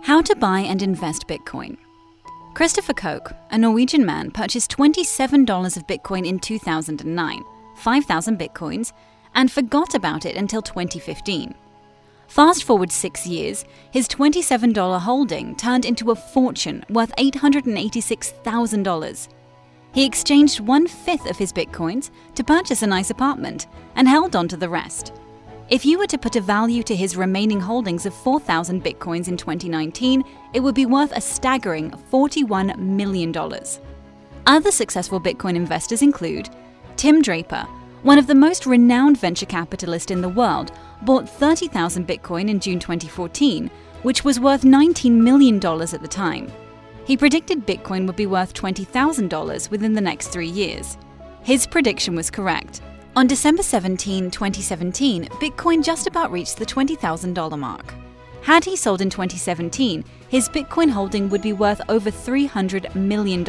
How to buy and invest Bitcoin. Christopher Koch, a Norwegian man, purchased $27 of Bitcoin in 2009, 5,000 Bitcoins, and forgot about it until 2015. Fast forward 6 years, his $27 holding turned into a fortune worth $886,000. He exchanged 1/5 of his Bitcoins to purchase a nice apartment and held on to the rest. If you were to put a value to his remaining holdings of 4,000 Bitcoins in 2019, it would be worth a staggering $41 million. Other successful Bitcoin investors include Tim Draper, one of the most renowned venture capitalists in the world, bought 30,000 Bitcoin in June 2014, which was worth $19 million at the time. He predicted Bitcoin would be worth $20,000 within the next 3 years. His prediction was correct. On December 17, 2017, Bitcoin just about reached the $20,000 mark. Had he sold in 2017, his Bitcoin holding would be worth over $300 million.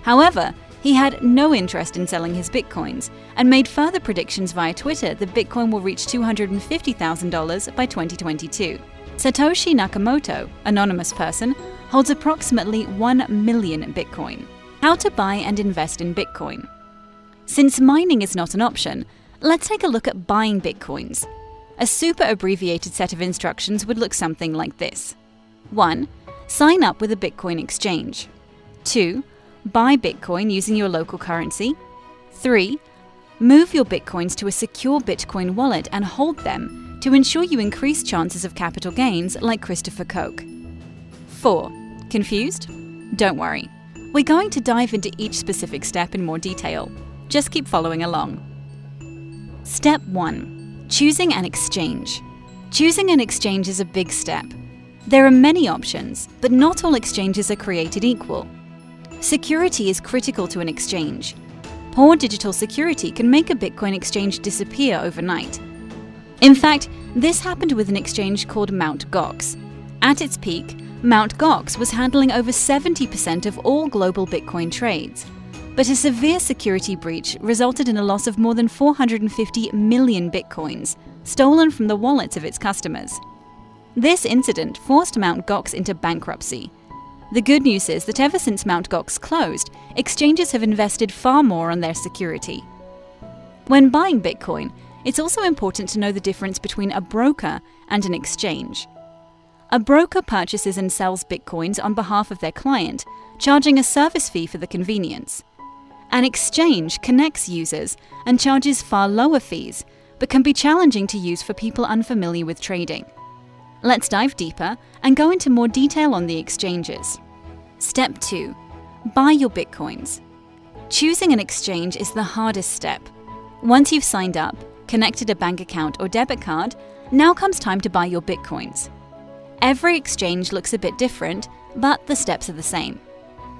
However, he had no interest in selling his Bitcoins and made further predictions via Twitter that Bitcoin will reach $250,000 by 2022. Satoshi Nakamoto, anonymous person, holds approximately 1 million Bitcoin. How to buy and invest in Bitcoin. Since mining is not an option, let's take a look at buying Bitcoins. A super abbreviated set of instructions would look something like this. 1. Sign up with a Bitcoin exchange. 2. Buy Bitcoin using your local currency. 3. Move your Bitcoins to a secure Bitcoin wallet and hold them to ensure you increase chances of capital gains like Christopher Koch. 4. Confused? Don't worry. We're going to dive into each specific step in more detail. Just keep following along. Step 1. Choosing an exchange. Choosing an exchange is a big step. There are many options, but not all exchanges are created equal. Security is critical to an exchange. Poor digital security can make a Bitcoin exchange disappear overnight. In fact, this happened with an exchange called Mt. Gox. At its peak, Mt. Gox was handling over 70% of all global Bitcoin trades. But a severe security breach resulted in a loss of more than 450 million Bitcoins, stolen from the wallets of its customers. This incident forced Mt. Gox into bankruptcy. The good news is that ever since Mt. Gox closed, exchanges have invested far more on their security. When buying Bitcoin, it's also important to know the difference between a broker and an exchange. A broker purchases and sells Bitcoins on behalf of their client, charging a service fee for the convenience. An exchange connects users and charges far lower fees, but can be challenging to use for people unfamiliar with trading. Let's dive deeper and go into more detail on the exchanges. Step 2. Buy your Bitcoins. Choosing an exchange is the hardest step. Once you've signed up, connected a bank account or debit card, now comes time to buy your Bitcoins. Every exchange looks a bit different, but the steps are the same.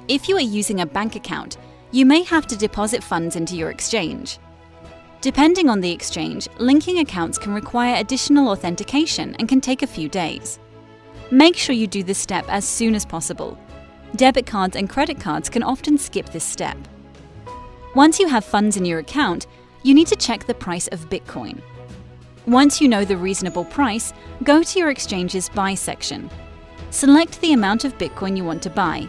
If you are using a bank account, you may have to deposit funds into your exchange. Depending on the exchange, linking accounts can require additional authentication and can take a few days. Make sure you do this step as soon as possible. Debit cards and credit cards can often skip this step. Once you have funds in your account, you need to check the price of Bitcoin. Once you know the reasonable price, go to your exchange's Buy section. Select the amount of Bitcoin you want to buy.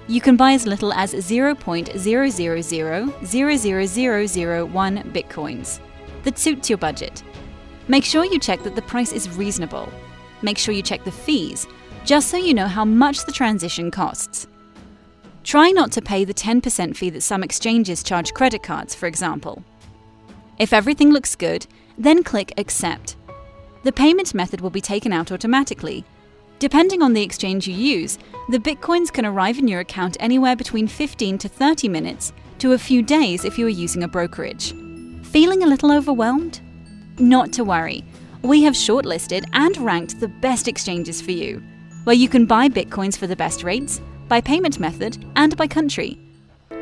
You can buy as little as 0.0000001 Bitcoins. That suits your budget. Make sure you check that the price is reasonable. Make sure you check the fees, just so you know how much the transition costs. Try not to pay the 10% fee that some exchanges charge credit cards, for example. If everything looks good, then click Accept. The payment method will be taken out automatically. Depending on the exchange you use, the Bitcoins can arrive in your account anywhere between 15 to 30 minutes to a few days if you are using a brokerage. Feeling a little overwhelmed? Not to worry. We have shortlisted and ranked the best exchanges for you, where you can buy Bitcoins for the best rates, by payment method, and by country.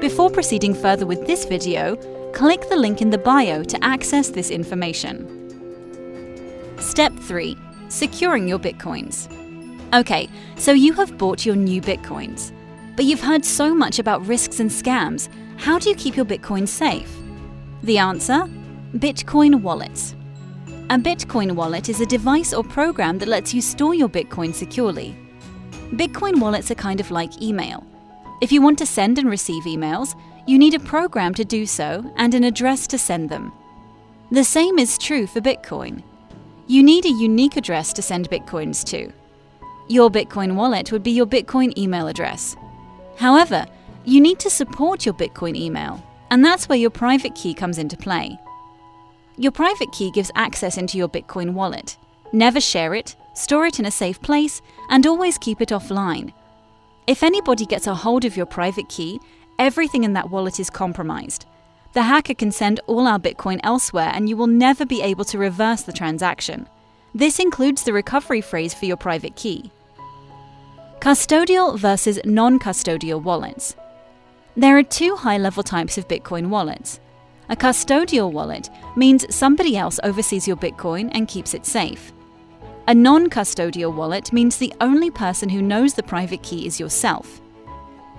Before proceeding further with this video, click the link in the bio to access this information. Step 3. Securing your Bitcoins. Okay, so you have bought your new Bitcoins, but you've heard so much about risks and scams. How do you keep your Bitcoins safe? The answer? Bitcoin wallets. A Bitcoin wallet is a device or program that lets you store your Bitcoin securely. Bitcoin wallets are kind of like email. If you want to send and receive emails, you need a program to do so and an address to send them. The same is true for Bitcoin. You need a unique address to send Bitcoins to. Your Bitcoin wallet would be your Bitcoin email address. However, you need to support your Bitcoin email, and that's where your private key comes into play. Your private key gives access into your Bitcoin wallet. Never share it, store it in a safe place, and always keep it offline. If anybody gets a hold of your private key, everything in that wallet is compromised. The hacker can send all our Bitcoin elsewhere and you will never be able to reverse the transaction. This includes the recovery phrase for your private key. Custodial versus non-custodial wallets. There are two high-level types of Bitcoin wallets. A custodial wallet means somebody else oversees your Bitcoin and keeps it safe. A non-custodial wallet means the only person who knows the private key is yourself.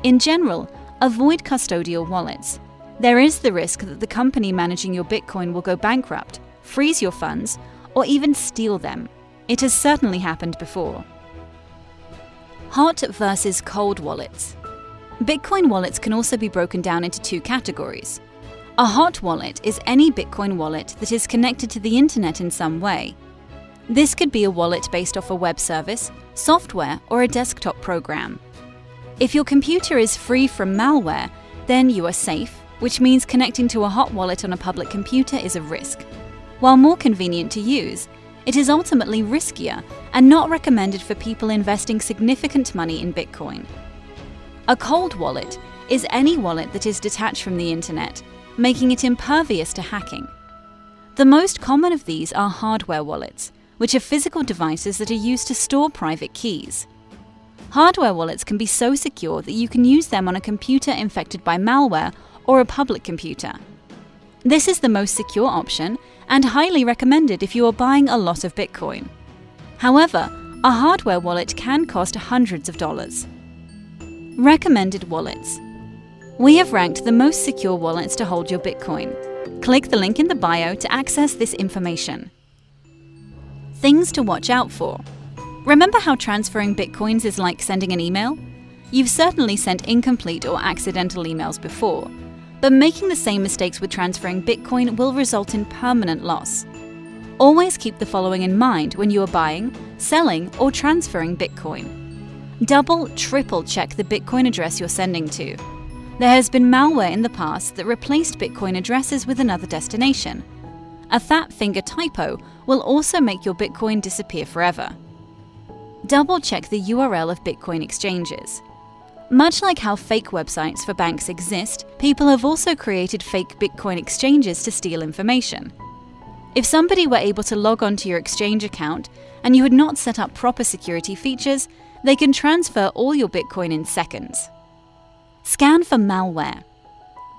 In general, avoid custodial wallets. There is the risk that the company managing your Bitcoin will go bankrupt, freeze your funds, or even steal them. It has certainly happened before. Hot versus cold wallets. Bitcoin wallets can also be broken down into two categories. A hot wallet is any Bitcoin wallet that is connected to the internet in some way. This could be a wallet based off a web service, software, or a desktop program. If your computer is free from malware, then you are safe, which means connecting to a hot wallet on a public computer is a risk. While more convenient to use, it is ultimately riskier and not recommended for people investing significant money in Bitcoin. A cold wallet is any wallet that is detached from the internet, making it impervious to hacking. The most common of these are hardware wallets, which are physical devices that are used to store private keys. Hardware wallets can be so secure that you can use them on a computer infected by malware or a public computer. This is the most secure option and highly recommended if you are buying a lot of Bitcoin. However, a hardware wallet can cost hundreds of dollars. Recommended wallets. We have ranked the most secure wallets to hold your Bitcoin. Click the link in the bio to access this information. Things to watch out for. Remember how transferring Bitcoins is like sending an email? You've certainly sent incomplete or accidental emails before, but making the same mistakes with transferring Bitcoin will result in permanent loss. Always keep the following in mind when you are buying, selling, or transferring Bitcoin. Double, triple check the Bitcoin address you're sending to. There has been malware in the past that replaced Bitcoin addresses with another destination. A fat finger typo will also make your Bitcoin disappear forever. Double check the URL of Bitcoin exchanges. Much like how fake websites for banks exist, people have also created fake Bitcoin exchanges to steal information. If somebody were able to log onto your exchange account and you had not set up proper security features, they can transfer all your Bitcoin in seconds. Scan for malware.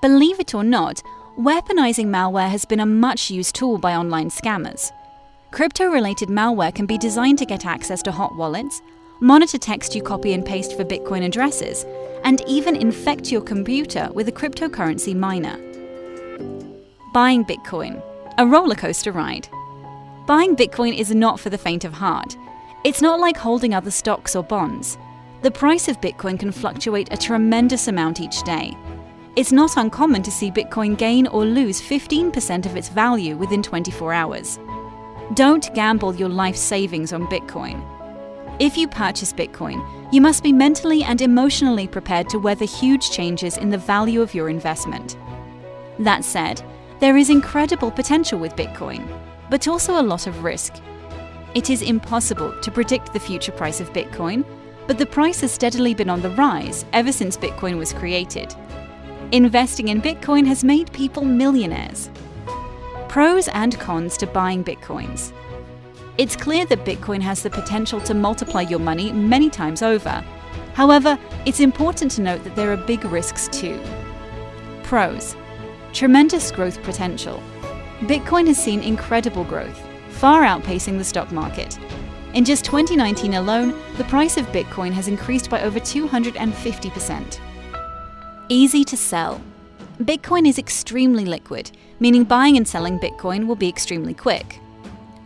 Believe it or not, weaponizing malware has been a much-used tool by online scammers. Crypto-related malware can be designed to get access to hot wallets, monitor text you copy and paste for Bitcoin addresses, and even infect your computer with a cryptocurrency miner. Buying Bitcoin. A roller coaster ride. Buying Bitcoin is not for the faint of heart. It's not like holding other stocks or bonds. The price of Bitcoin can fluctuate a tremendous amount each day. It's not uncommon to see Bitcoin gain or lose 15% of its value within 24 hours. Don't gamble your life savings on Bitcoin. If you purchase Bitcoin, you must be mentally and emotionally prepared to weather huge changes in the value of your investment. That said, there is incredible potential with Bitcoin, but also a lot of risk. It is impossible to predict the future price of Bitcoin, but the price has steadily been on the rise ever since Bitcoin was created. Investing in Bitcoin has made people millionaires. Pros and cons to buying Bitcoins. It's clear that Bitcoin has the potential to multiply your money many times over. However, it's important to note that there are big risks too. Pros. Tremendous growth potential. Bitcoin has seen incredible growth, far outpacing the stock market. In just 2019 alone, the price of Bitcoin has increased by over 250%. Easy to sell. Bitcoin is extremely liquid, meaning buying and selling Bitcoin will be extremely quick.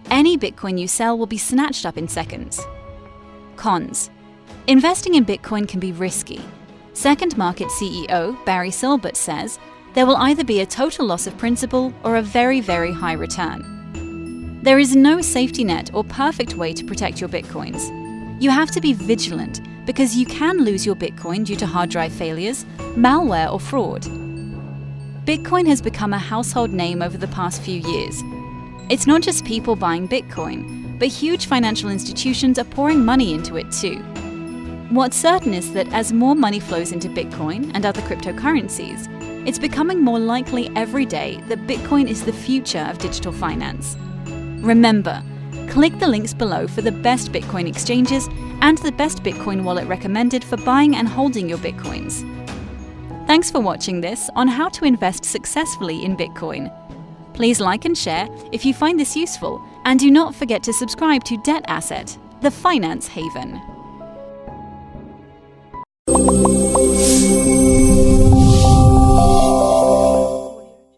Any Bitcoin you sell will be snatched up in seconds. Cons. Investing in Bitcoin can be risky. Second Market CEO Barry Silbert says there will either be a total loss of principal or a very, very high return. There is no safety net or perfect way to protect your Bitcoins. You have to be vigilant because you can lose your Bitcoin due to hard drive failures, malware, or fraud. Bitcoin has become a household name over the past few years. It's not just people buying Bitcoin, but huge financial institutions are pouring money into it too. What's certain is that as more money flows into Bitcoin and other cryptocurrencies, it's becoming more likely every day that Bitcoin is the future of digital finance. Remember, click the links below for the best Bitcoin exchanges and the best Bitcoin wallet recommended for buying and holding your Bitcoins. Thanks for watching this on how to invest successfully in Bitcoin. Please like and share if you find this useful, and do not forget to subscribe to Debt Asset, the finance haven.